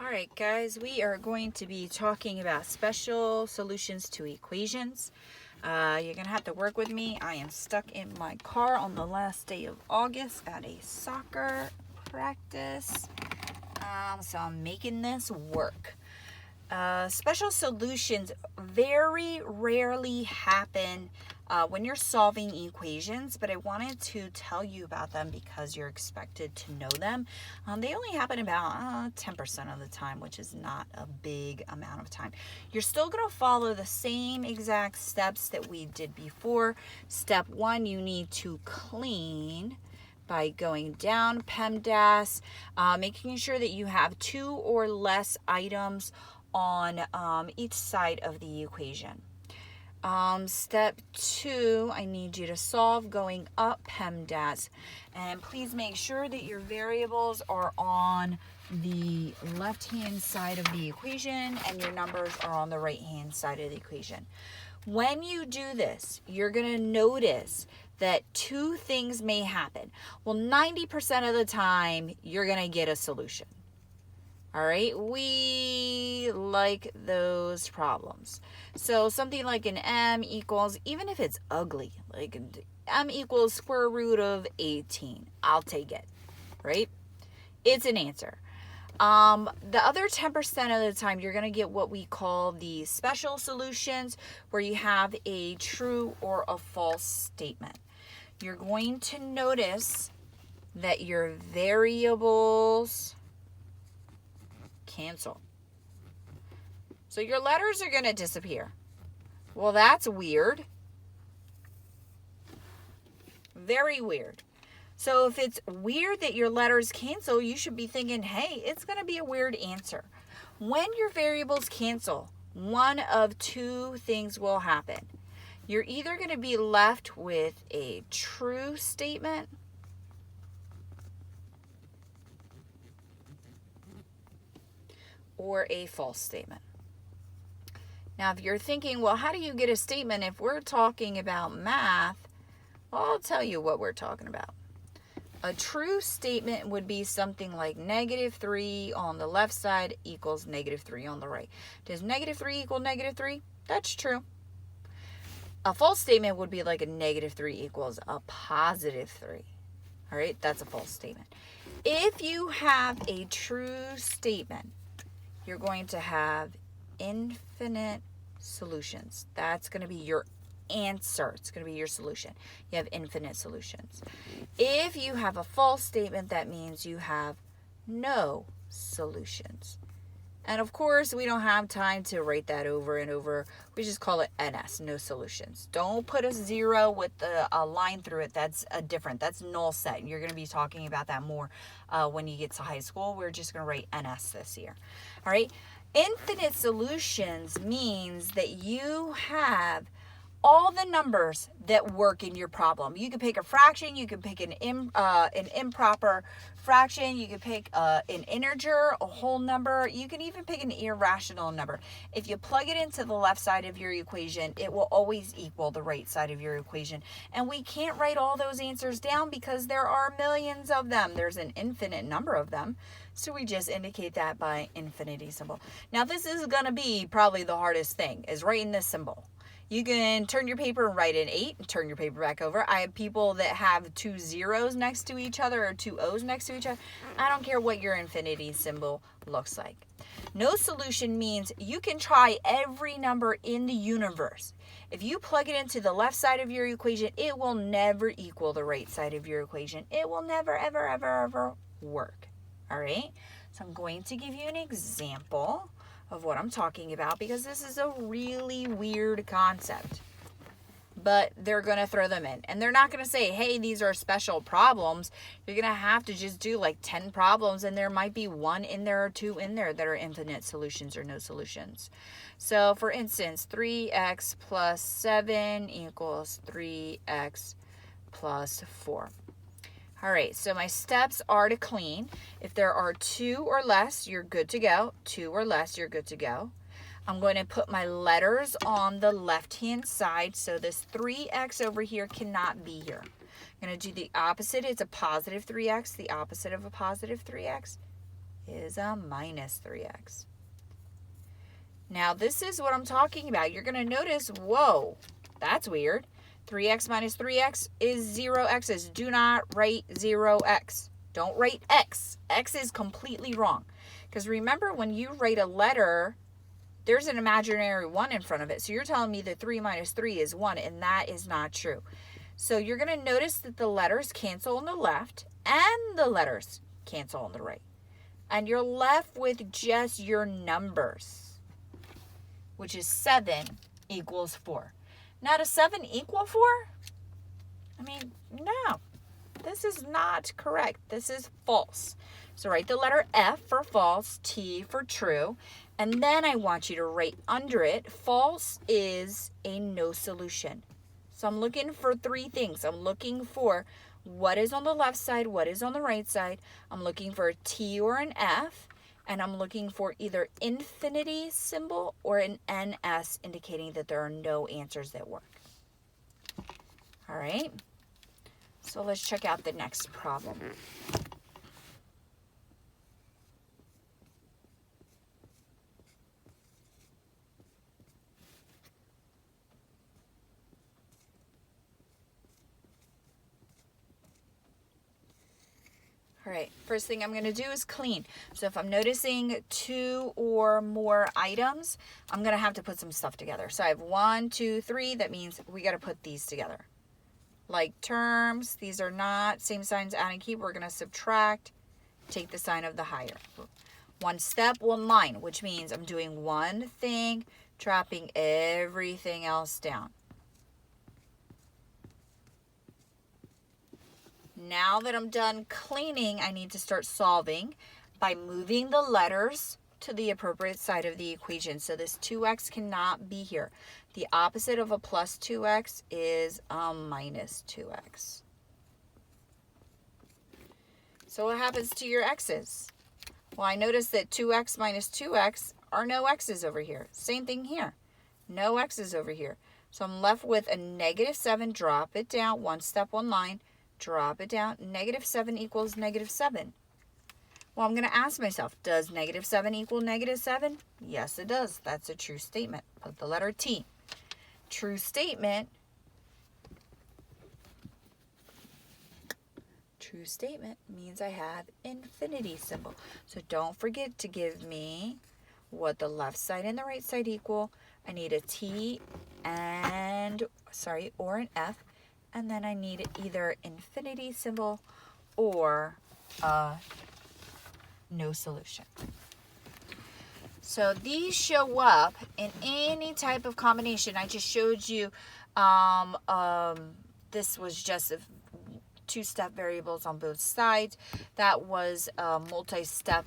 Alright guys, we are going to be talking about special solutions to equations. You're going to have to work with me. I am stuck in my car on the last day of August at a soccer practice. So I'm making this work. Special solutions very rarely happen when you're solving equations, but I wanted to tell you about them because you're expected to know them. They only happen about 10% of the time, which is not a big amount of time. You're still going to follow the same exact steps that we did before. Step 1, you need to clean by going down PEMDAS, making sure that you have 2 or less items on each side of the equation. Step 2, I need you to solve going up PEMDAS, and please make sure that your variables are on the left-hand side of the equation and your numbers are on the right-hand side of the equation. When you do this, you're going to notice that 2 things may happen. Well, 90% of the time, you're going to get a solution. All right, we like those problems. So something like an m equals, even if it's ugly, like m equals square root of 18, I'll take it, right? It's an answer. The other 10% of the time, you're going to get what we call the special solutions, where you have a true or a false statement. You're going to notice that your variables cancel. So your letters are going to disappear. Well, that's weird. Very weird. So if it's weird that your letters cancel, you should be thinking, hey, it's going to be a weird answer. When your variables cancel, one of 2 things will happen. You're either going to be left with a true statement or a false statement. Now, if you're thinking, well, how do you get a statement if we're talking about math? Well, I'll tell you what we're talking about. A true statement would be something like -3 on the left side equals -3 on the right. Does -3 equal -3? That's true. A false statement would be like a -3 equals a +3. All right, that's a false statement. If you have a true statement, you're going to have infinite solutions. That's going to be your answer. It's going to be your solution. You have infinite solutions. If you have a false statement, that means you have no solutions. And of course, we don't have time to write that over and over. We just call it NS, no solutions. Don't put a 0 with a line through it. That's different. That's null set. You're going to be talking about that more when you get to high school. We're just going to write NS this year. All right. Infinite solutions means that you have all the numbers that work in your problem. You can pick a fraction, you can pick an improper fraction, you can pick an integer, a whole number, you can even pick an irrational number. If you plug it into the left side of your equation, it will always equal the right side of your equation. And we can't write all those answers down because there are millions of them. There's an infinite number of them. So we just indicate that by infinity symbol. Now this is going to be probably the hardest thing, is writing this symbol. You can turn your paper and write an 8 and turn your paper back over. I have people that have 2 zeros next to each other or 2 O's next to each other. I don't care what your infinity symbol looks like. No solution means you can try every number in the universe. If you plug it into the left side of your equation, it will never equal the right side of your equation. It will never, ever, ever, ever work. All right? So I'm going to give you an example of what I'm talking about because this is a really weird concept. But they're going to throw them in. And they're not going to say, hey, these are special problems. You're going to have to just do like 10 problems, and there might be 1 in there or 2 in there that are infinite solutions or no solutions. So for instance, 3x plus 7 equals 3x plus 4. All right, so my steps are to clean. If there are 2 or less, you're good to go. 2 or less, you're good to go. I'm going to put my letters on the left-hand side, so this 3x over here cannot be here. I'm going to do the opposite. It's a positive 3x. The opposite of a positive 3x is a minus 3x. Now this is what I'm talking about. You're going to notice, whoa, that's weird. 3x minus 3x is 0 x's. Do not write 0x. Don't write x. X is completely wrong. Because remember, when you write a letter, there's an imaginary 1 in front of it. So you're telling me that 3 minus 3 is 1, and that is not true. So you're going to notice that the letters cancel on the left and the letters cancel on the right. And you're left with just your numbers, which is 7 equals 4. Now, does 7 equal 4? I mean, no. This is not correct. This is false. So write the letter F for false, T for true, and then I want you to write under it, false is a no solution. So I'm looking for 3 things. I'm looking for what is on the left side, what is on the right side. I'm looking for a T or an F, and I'm looking for either infinity symbol or an NS indicating that there are no answers that work. All right, so let's check out the next problem. All right, first thing I'm going to do is clean. So if I'm noticing 2 or more items, I'm going to have to put some stuff together. So I have 1, 2, 3. That means we got to put these together. Like terms, these are not same signs, add and keep. We're going to subtract, take the sign of the higher. 1 step, 1 line, which means I'm doing one thing, dropping everything else down. Now that I'm done cleaning, I need to start solving by moving the letters to the appropriate side of the equation. So this 2x cannot be here. The opposite of a plus 2x is a minus 2x. So what happens to your x's? Well, I notice that 2x minus 2x are no x's over here. Same thing here. No x's over here. So I'm left with a negative 7. Drop it down. 1 step, 1 line. Drop it down. Negative 7 equals negative 7. Well, I'm going to ask myself, does negative 7 equal negative 7? Yes, it does. That's a true statement. Put the letter T. True statement. True statement means I have infinity symbol. So don't forget to give me what the left side and the right side equal. I need a T and, or an F. And then I need either infinity symbol or no solution. So these show up in any type of combination. I just showed you this was just 2-step variables on both sides. That was a multi-step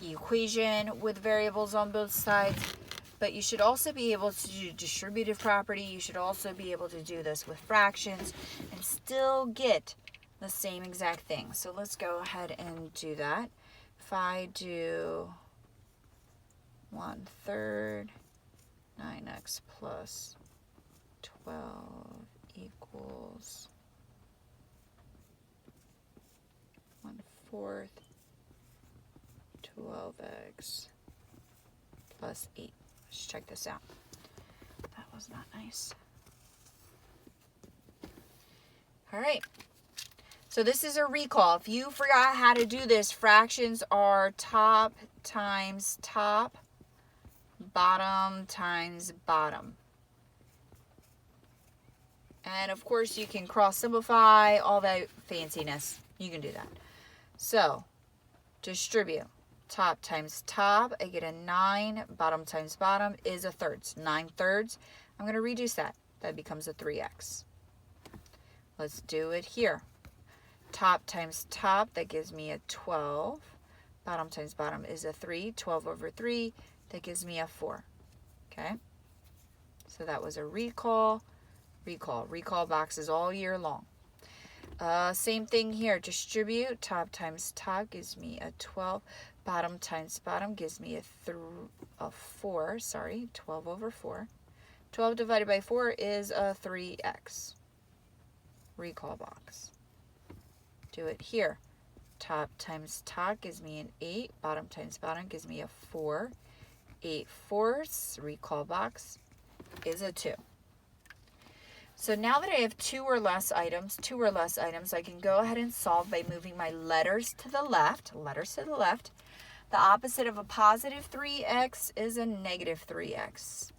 equation with variables on both sides. But you should also be able to do distributive property. You should also be able to do this with fractions and still get the same exact thing. So let's go ahead and do that. If I do 1/3 9x plus 12 equals 1/4 12x plus 8. Let's check this out. That was not nice. All right. So this is a recall. If you forgot how to do this, fractions are top times top, bottom times bottom. And of course you can cross simplify, all that fanciness. You can do that. So distribute. Top times top, I get a 9. Bottom times bottom is a third. 9/3. I'm going to reduce that. That becomes a 3x. Let's do it here. Top times top, that gives me a 12. Bottom times bottom is a 3. 12 over 3, that gives me a 4. Okay? So that was a recall. Recall boxes all year long. Same thing here. Distribute. Top times top gives me a 12. Bottom times bottom gives me a 4. 12 over 4. 12 divided by 4 is a 3x. Recall box. Do it here. Top times top gives me an 8. Bottom times bottom gives me a 4. 8/4, recall box, is a 2. So now that I have two or less items, I can go ahead and solve by moving my letters to the left. The opposite of a positive 3x is a negative 3x.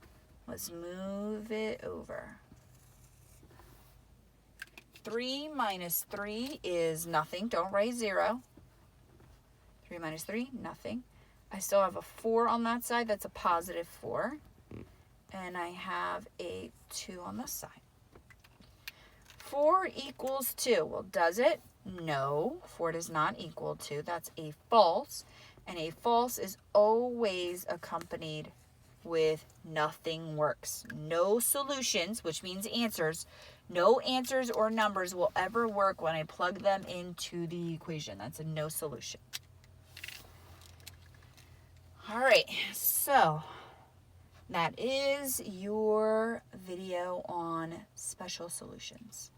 Let's move it over. 3 minus 3 is nothing. Don't write 0. 3 minus 3, nothing. I still have a 4 on that side. That's a positive 4. And I have a 2 on this side. 4 equals 2. Well, does it? No, 4 does not equal 2. That's a false. And a false is always accompanied with nothing works. No solutions, which means answers. No answers or numbers will ever work when I plug them into the equation. That's a no solution. All right, so that is your video on special solutions.